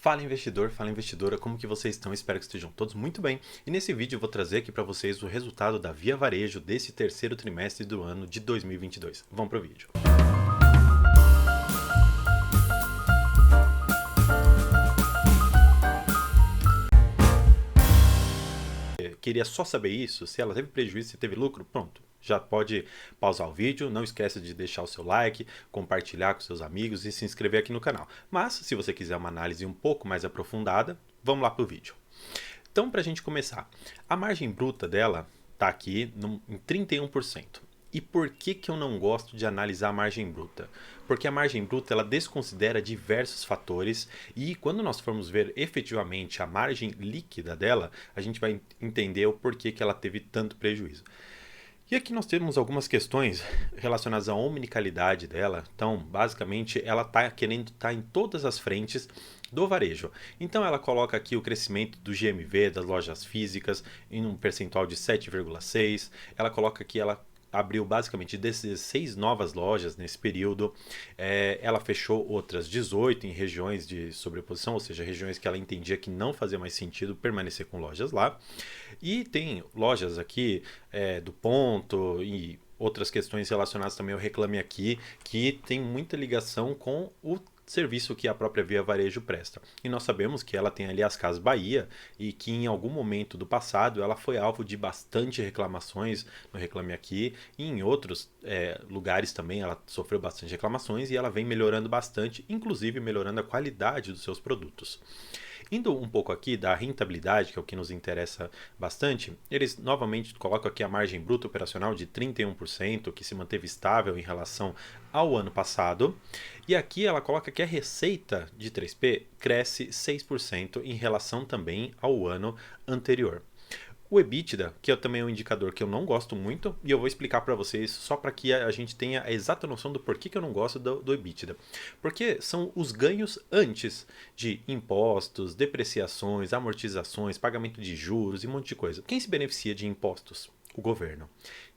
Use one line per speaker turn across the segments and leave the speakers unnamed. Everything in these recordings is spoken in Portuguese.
Fala investidor, fala investidora, como que vocês estão? Espero que estejam todos muito bem. E nesse vídeo eu vou trazer aqui para vocês o resultado da Via Varejo desse terceiro trimestre do ano de 2022. Vamos pro vídeo. Queria só saber isso, se ela teve prejuízo, se teve lucro, pronto. Já pode pausar o vídeo, não esqueça de deixar o seu like, compartilhar com seus amigos e se inscrever aqui no canal. Mas, se você quiser uma análise um pouco mais aprofundada, vamos lá para o vídeo. Então, para a gente começar, a margem bruta dela está aqui em 31%. E por que eu não gosto de analisar a margem bruta? Porque a margem bruta ela desconsidera diversos fatores e quando nós formos ver efetivamente a margem líquida dela, a gente vai entender o porquê que ela teve tanto prejuízo. E aqui nós temos algumas questões relacionadas à omnicalidade dela. Então, basicamente, ela está querendo estar em todas as frentes do varejo. Então, ela coloca aqui o crescimento do GMV das lojas físicas em um percentual de 7,6%. Ela coloca que ela abriu basicamente 16 novas lojas nesse período. Ela fechou outras 18 em regiões de sobreposição, ou seja, regiões que ela entendia que não fazia mais sentido permanecer com lojas lá. E tem lojas aqui do Ponto e outras questões relacionadas também ao Reclame Aqui, que tem muita ligação com o serviço que a própria Via Varejo presta. E nós sabemos que ela tem ali as Casas Bahia e que em algum momento do passado ela foi alvo de bastante reclamações no Reclame Aqui e em outros lugares também ela sofreu bastante reclamações e ela vem melhorando bastante, inclusive melhorando a qualidade dos seus produtos. Indo um pouco aqui da rentabilidade, que é o que nos interessa bastante, eles novamente colocam aqui a margem bruta operacional de 31%, que se manteve estável em relação ao ano passado. E aqui ela coloca que a receita de 3P cresce 6% em relação também ao ano anterior. O EBITDA, que também é um indicador que eu não gosto muito, e eu vou explicar para vocês só para que a gente tenha a exata noção do porquê que eu não gosto do EBITDA. Porque são os ganhos antes de impostos, depreciações, amortizações, pagamento de juros e um monte de coisa. Quem se beneficia de impostos? O governo.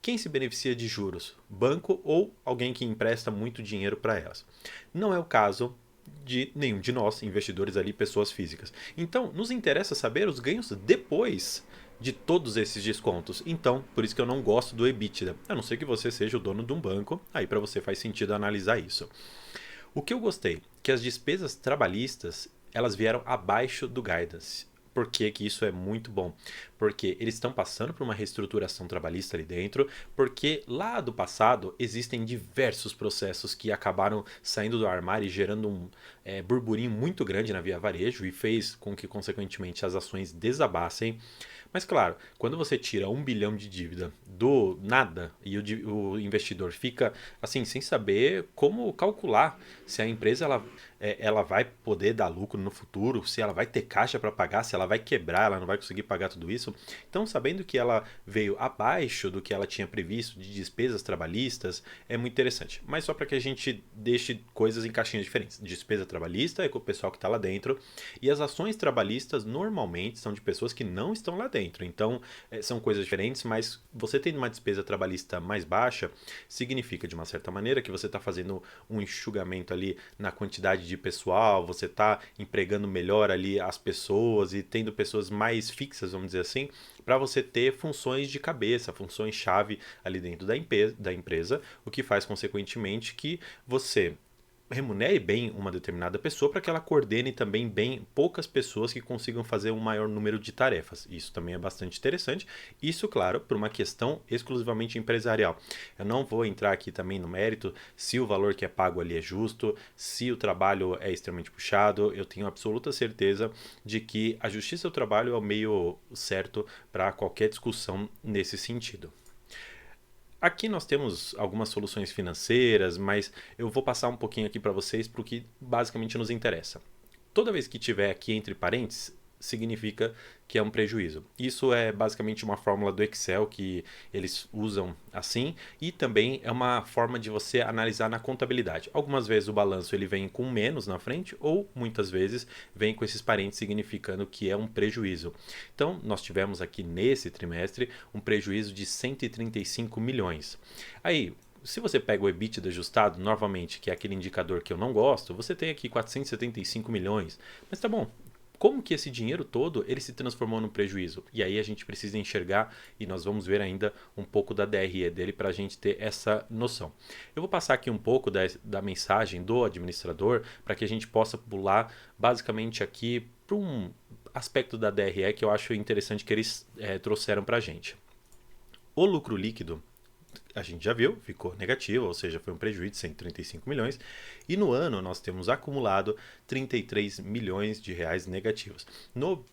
Quem se beneficia de juros? Banco ou alguém que empresta muito dinheiro para elas. Não é o caso de nenhum de nós, investidores ali, pessoas físicas. Então, nos interessa saber os ganhos depois de todos esses descontos. Então, por isso que eu não gosto do EBITDA. A não ser que você seja o dono de um banco, aí para você faz sentido analisar isso. O que eu gostei, que as despesas trabalhistas, elas vieram abaixo do guidance. Por que isso é muito bom? Porque eles estão passando por uma reestruturação trabalhista ali dentro, porque lá do passado existem diversos processos que acabaram saindo do armário e gerando um burburinho muito grande na Via Varejo e fez com que, consequentemente, as ações desabassem. Mas claro, quando você tira 1 bilhão de dívida do nada e o investidor fica assim sem saber como calcular se a empresa ela vai poder dar lucro no futuro, se ela vai ter caixa para pagar, se ela vai quebrar, ela não vai conseguir pagar tudo isso. Então, sabendo que ela veio abaixo do que ela tinha previsto de despesas trabalhistas, é muito interessante. Mas só para que a gente deixe coisas em caixinhas diferentes. Despesa trabalhista é com o pessoal que está lá dentro e as ações trabalhistas normalmente são de pessoas que não estão lá dentro. Então, são coisas diferentes, mas você tendo uma despesa trabalhista mais baixa, significa de uma certa maneira que você está fazendo um enxugamento ali na quantidade de pessoal, você está empregando melhor ali as pessoas e tendo pessoas mais fixas, vamos dizer assim, para você ter funções de cabeça, funções-chave ali dentro da empresa, o que faz, consequentemente, que você remunere bem uma determinada pessoa para que ela coordene também bem poucas pessoas que consigam fazer um maior número de tarefas. Isso também é bastante interessante. Isso, claro, por uma questão exclusivamente empresarial. Eu não vou entrar aqui também no mérito se o valor que é pago ali é justo, se o trabalho é extremamente puxado. Eu tenho absoluta certeza de que a justiça do trabalho é o meio certo para qualquer discussão nesse sentido. Aqui nós temos algumas soluções financeiras, mas eu vou passar um pouquinho aqui para vocês para o que basicamente nos interessa. Toda vez que tiver aqui entre parênteses, significa que é um prejuízo. Isso é basicamente uma fórmula do Excel que eles usam assim e também é uma forma de você analisar na contabilidade. Algumas vezes o balanço ele vem com menos na frente ou muitas vezes vem com esses parênteses significando que é um prejuízo. Então nós tivemos aqui nesse trimestre um prejuízo de 135 milhões. Aí Se você pega o EBITDA ajustado, novamente, que é aquele indicador que eu não gosto, você tem aqui 475 milhões. Mas tá bom, como que esse dinheiro todo ele se transformou no prejuízo? E aí a gente precisa enxergar e nós vamos ver ainda um pouco da DRE dele para a gente ter essa noção. Eu vou passar aqui um pouco da mensagem do administrador para que a gente possa pular basicamente aqui para um aspecto da DRE que eu acho interessante que eles trouxeram para a gente. O lucro líquido, a gente já viu, ficou negativo, ou seja, foi um prejuízo de 135 milhões. E no ano nós temos acumulado 33 milhões de reais negativos. No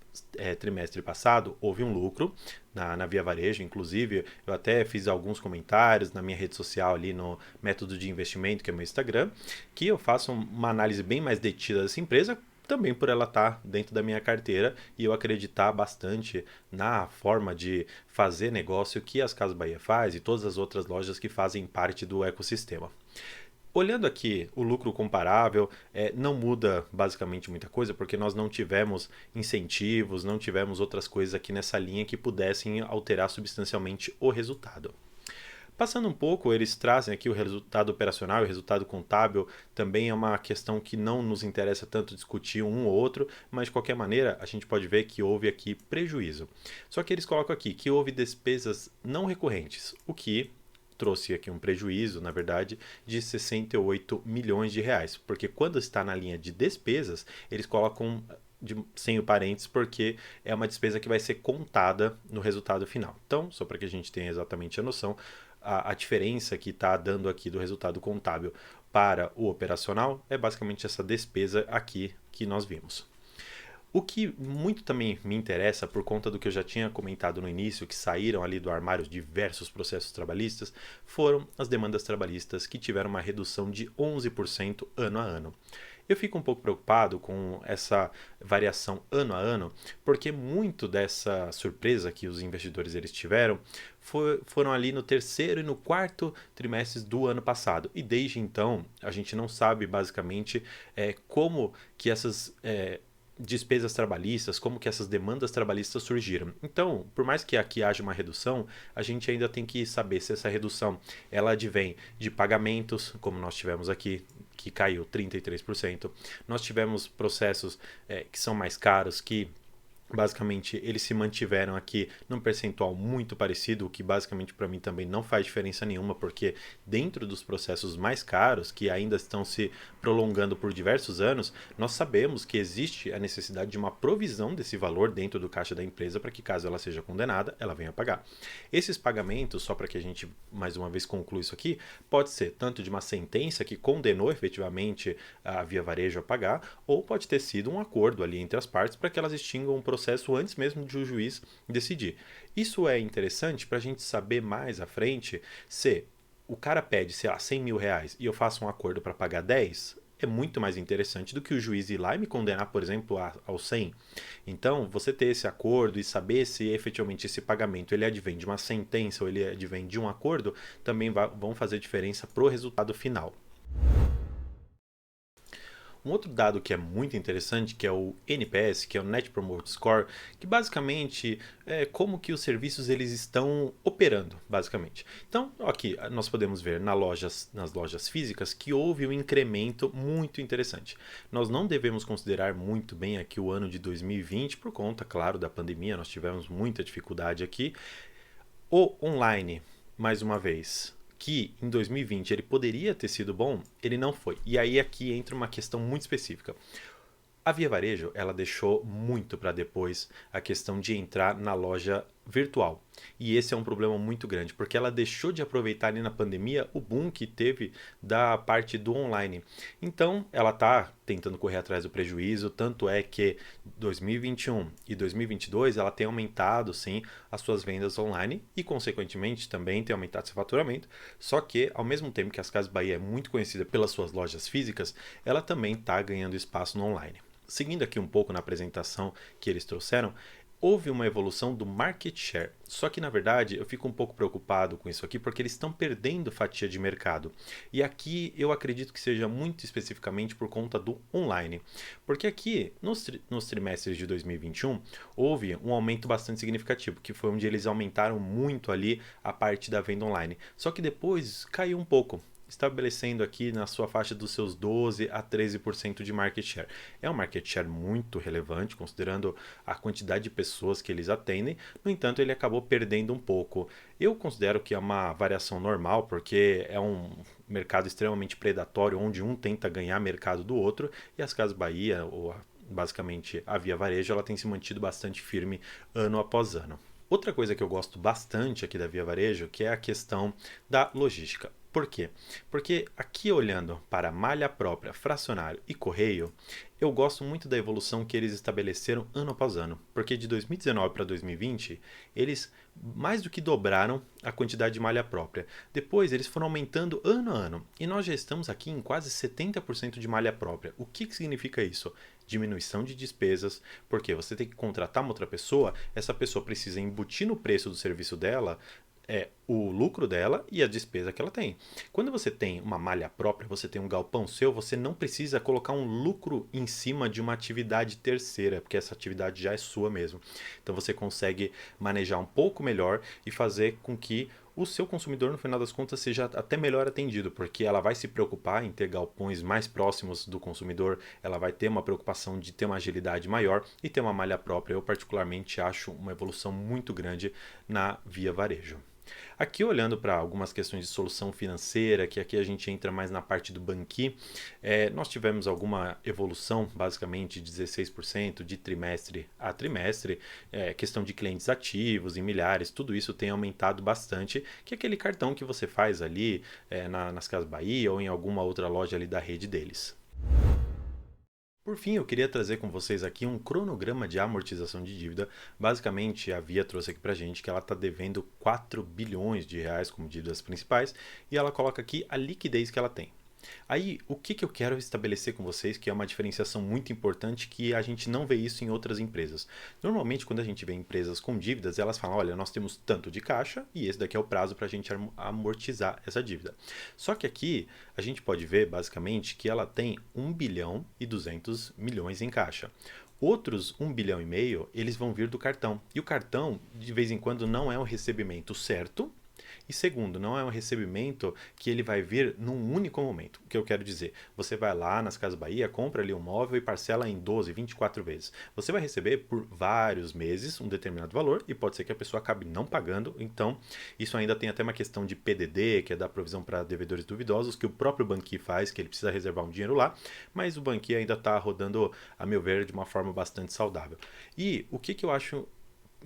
trimestre passado houve um lucro na Via Varejo, inclusive eu até fiz alguns comentários na minha rede social ali no Método de Investimento, que é meu Instagram, que eu faço uma análise bem mais detida dessa empresa, também por ela estar dentro da minha carteira e eu acreditar bastante na forma de fazer negócio que as Casas Bahia faz e todas as outras lojas que fazem parte do ecossistema. Olhando aqui o lucro comparável, não muda basicamente muita coisa, porque nós não tivemos incentivos, não tivemos outras coisas aqui nessa linha que pudessem alterar substancialmente o resultado. Passando um pouco, eles trazem aqui o resultado operacional e o resultado contábil, também é uma questão que não nos interessa tanto discutir um ou outro, mas de qualquer maneira a gente pode ver que houve aqui prejuízo. Só que eles colocam aqui que houve despesas não recorrentes, o que trouxe aqui um prejuízo, na verdade, de 68 milhões de reais, porque quando está na linha de despesas, eles colocam sem o parênteses, porque é uma despesa que vai ser contada no resultado final. Então, só para que a gente tenha exatamente a noção, a diferença que está dando aqui do resultado contábil para o operacional é basicamente essa despesa aqui que nós vimos. O que muito também me interessa, por conta do que eu já tinha comentado no início, que saíram ali do armário diversos processos trabalhistas, foram as demandas trabalhistas que tiveram uma redução de 11% ano a ano. Eu fico um pouco preocupado com essa variação ano a ano, porque muito dessa surpresa que os investidores eles tiveram foram ali no terceiro e no quarto trimestres do ano passado. E desde então, a gente não sabe basicamente como que essas despesas trabalhistas, como que essas demandas trabalhistas surgiram. Então, por mais que aqui haja uma redução, a gente ainda tem que saber se essa redução ela advém de pagamentos, como nós tivemos aqui, que caiu 33%. Nós tivemos processos que são mais caros, que basicamente eles se mantiveram aqui num percentual muito parecido, o que basicamente para mim também não faz diferença nenhuma, porque dentro dos processos mais caros, que ainda estão se prolongando por diversos anos, nós sabemos que existe a necessidade de uma provisão desse valor dentro do caixa da empresa para que, caso ela seja condenada, ela venha pagar. Esses pagamentos, só para que a gente mais uma vez conclua isso aqui, pode ser tanto de uma sentença que condenou efetivamente a Via Varejo a pagar, ou pode ter sido um acordo ali entre as partes para que elas extingam o processo antes mesmo de o juiz decidir. Isso é interessante para a gente saber mais à frente se o cara pede, sei lá, 100 mil reais e eu faço um acordo para pagar 10, é muito mais interessante do que o juiz ir lá e me condenar, por exemplo, ao 100. Então, você ter esse acordo e saber se efetivamente esse pagamento ele advém de uma sentença ou ele advém de um acordo, também vão fazer diferença para o resultado final. Um outro dado que é muito interessante, que é o NPS, que é o Net Promoter Score, que basicamente é como que os serviços eles estão operando, basicamente. Então, aqui nós podemos ver nas lojas físicas que houve um incremento muito interessante. Nós não devemos considerar muito bem aqui o ano de 2020, por conta, claro, da pandemia, nós tivemos muita dificuldade aqui. O online, mais uma vez, que em 2020 ele poderia ter sido bom, ele não foi. E aí aqui entra uma questão muito específica. A Via Varejo, ela deixou muito para depois a questão de entrar na loja virtual. E esse é um problema muito grande, porque ela deixou de aproveitar ali na pandemia o boom que teve da parte do online. Então, ela está tentando correr atrás do prejuízo, tanto é que 2021 e 2022 ela tem aumentado sim as suas vendas online e consequentemente também tem aumentado seu faturamento, só que ao mesmo tempo que as Casas Bahia é muito conhecida pelas suas lojas físicas, ela também está ganhando espaço no online. Seguindo aqui um pouco na apresentação que eles trouxeram, houve uma evolução do market share. Só que, na verdade, eu fico um pouco preocupado com isso aqui porque eles estão perdendo fatia de mercado. E aqui eu acredito que seja muito especificamente por conta do online. Porque aqui, nos trimestres de 2021, houve um aumento bastante significativo, que foi onde eles aumentaram muito ali a parte da venda online. Só que depois caiu um pouco, estabelecendo aqui na sua faixa dos seus 12 a 13% de market share. É um market share muito relevante, considerando a quantidade de pessoas que eles atendem, no entanto, ele acabou perdendo um pouco. Eu considero que é uma variação normal, porque é um mercado extremamente predatório, onde um tenta ganhar mercado do outro, e as Casas Bahia, ou basicamente a Via Varejo, ela tem se mantido bastante firme ano após ano. Outra coisa que eu gosto bastante aqui da Via Varejo, que é a questão da logística. Por quê? Porque aqui olhando para malha própria, fracionário e correio, eu gosto muito da evolução que eles estabeleceram ano após ano. Porque de 2019 para 2020, eles mais do que dobraram a quantidade de malha própria. Depois, eles foram aumentando ano a ano. E nós já estamos aqui em quase 70% de malha própria. O que significa isso? Diminuição de despesas, porque você tem que contratar uma outra pessoa, essa pessoa precisa embutir no preço do serviço dela o lucro dela e a despesa que ela tem. Quando você tem uma malha própria, você tem um galpão seu, você não precisa colocar um lucro em cima de uma atividade terceira, porque essa atividade já é sua mesmo. Então você consegue manejar um pouco melhor e fazer com que o seu consumidor, no final das contas, seja até melhor atendido, porque ela vai se preocupar em ter galpões mais próximos do consumidor, ela vai ter uma preocupação de ter uma agilidade maior e ter uma malha própria. Eu particularmente acho uma evolução muito grande na Via Varejo. Aqui olhando para algumas questões de solução financeira, que aqui a gente entra mais na parte do Banqui, nós tivemos alguma evolução, basicamente 16% de trimestre a trimestre, questão de clientes ativos em milhares, tudo isso tem aumentado bastante, que é aquele cartão que você faz ali nas Casas Bahia ou em alguma outra loja ali da rede deles. Por fim, eu queria trazer com vocês aqui um cronograma de amortização de dívida. Basicamente, a Via trouxe aqui pra gente que ela está devendo 4 bilhões de reais como dívidas principais e ela coloca aqui a liquidez que ela tem. Aí, o que eu quero estabelecer com vocês, que é uma diferenciação muito importante, que a gente não vê isso em outras empresas. Normalmente, quando a gente vê empresas com dívidas, elas falam, olha, nós temos tanto de caixa e esse daqui é o prazo para a gente amortizar essa dívida. Só que aqui, a gente pode ver, basicamente, que ela tem 1 bilhão e 200 milhões em caixa. Outros 1 bilhão e meio, eles vão vir do cartão. E o cartão, de vez em quando, não é um recebimento certo. E segundo, não é um recebimento que ele vai vir num único momento. O que eu quero dizer? Você vai lá nas Casas Bahia, compra ali um móvel e parcela em 12, 24 vezes. Você vai receber por vários meses um determinado valor e pode ser que a pessoa acabe não pagando. Então, isso ainda tem até uma questão de PDD, que é dar provisão para devedores duvidosos, que o próprio Banqui faz, que ele precisa reservar um dinheiro lá, mas o Banqui ainda está rodando, a meu ver, de uma forma bastante saudável. E o que eu acho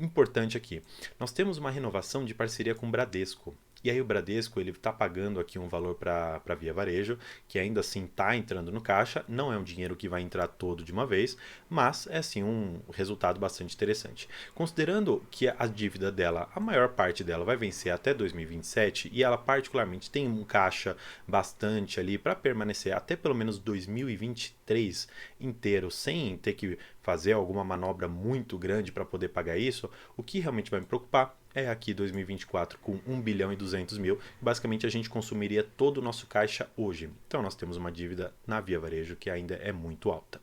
importante aqui. Nós temos uma renovação de parceria com o Bradesco. E aí o Bradesco ele está pagando aqui um valor para a Via Varejo, que ainda assim está entrando no caixa, não é um dinheiro que vai entrar todo de uma vez, mas é sim um resultado bastante interessante. Considerando que a dívida dela, a maior parte dela vai vencer até 2027 e ela particularmente tem um caixa bastante ali para permanecer até pelo menos 2023 inteiro, sem ter que fazer alguma manobra muito grande para poder pagar isso, o que realmente vai me preocupar é aqui 2024 com 1 bilhão e 200 mil. Basicamente a gente consumiria todo o nosso caixa hoje. Então nós temos uma dívida na Via Varejo que ainda é muito alta.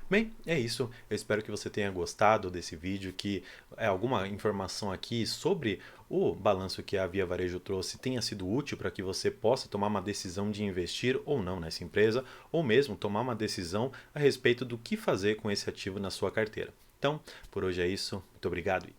Bem, é isso. Eu espero que você tenha gostado desse vídeo, que alguma informação aqui sobre o balanço que a Via Varejo trouxe tenha sido útil para que você possa tomar uma decisão de investir ou não nessa empresa, ou mesmo tomar uma decisão a respeito do que fazer com esse ativo na sua carteira. Então, por hoje é isso. Muito obrigado e